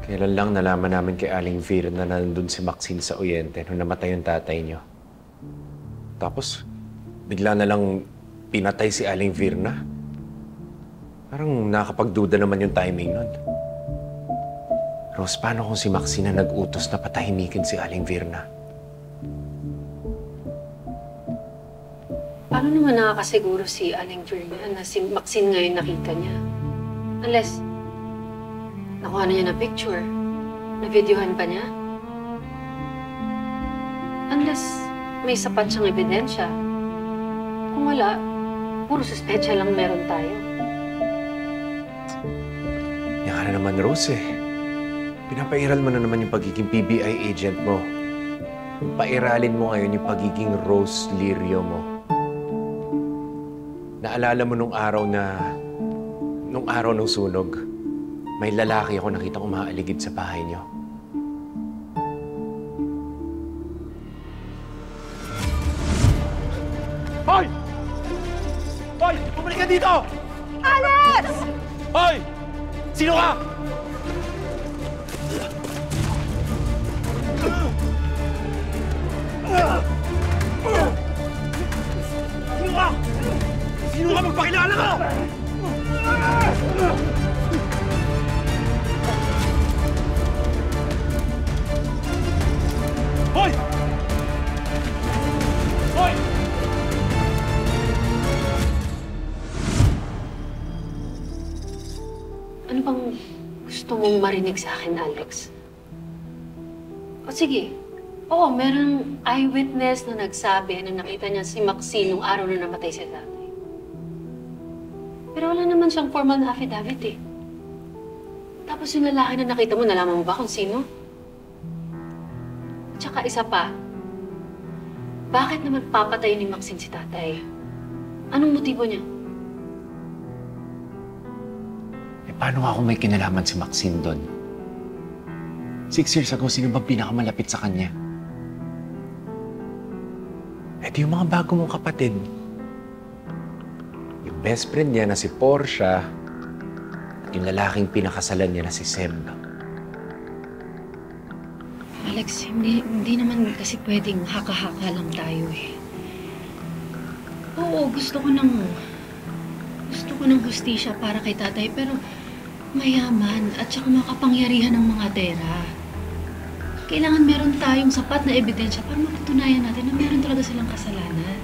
Kailan lang nalaman namin kay Aling Vir na nandun si Maxine sa Oriente nung namatay yung tatay niyo. Tapos, bigla na lang pinatay si Aling Virna. Parang nakakapagduda naman yung timing nun. Rose, paano kung si Maxine na nag-utos na patahimikin si Aling Virna? Paano naman nakakasiguro si Aling Virna na si Maxine ngayon nakita niya? Unless, nakuha na niya na picture, na-videohan pa niya? Unless, may sapat siyang ebidensya. Kung wala, puro suspetsya lang meron tayo. Yan ka na naman, Rose eh. Pinapairal mo na naman yung pagiging PBI agent mo. Pairalin mo ngayon yung pagiging Rose Lirio mo. Naalala mo nung araw ng sunog, may lalaki ako nakitang umaaligid sa bahay niyo. Hoy! Hoy! Bumalik ka dito! Alex! Hoy! Sino ka? Sino ka? Sino ka? Magpakilala ka! Hoy! Hoy! Ano bang gusto mong marinig sa akin, Alex? O sige, oo, merong eyewitness na nagsabi na nakita niya si Maxine nung araw na namatay si tatay. Pero wala naman siyang formal na affidavit eh. Tapos yung lalaki na nakita mo, nalaman mo ba kung sino? Tsaka isa pa, bakit naman papatay ni Maxine si tatay? Anong motibo niya? Eh, paano ako may kinalaman si Maxine doon? 6 years ago, sino ba pinakamalapit sa kanya? Eh, di yung mga bago mong kapatid. Yung best friend niya na si Portia, at yung lalaking pinakasalan niya na si Seb. Alex, hindi naman kasi pwedeng haka-haka lang tayo eh. Oo, gusto ko ng hustisya para kay tatay, pero mayaman at saka makapangyarihan ng mga pera. Kailangan meron tayong sapat na ebidensya para mapatunayan natin na meron talaga silang kasalanan.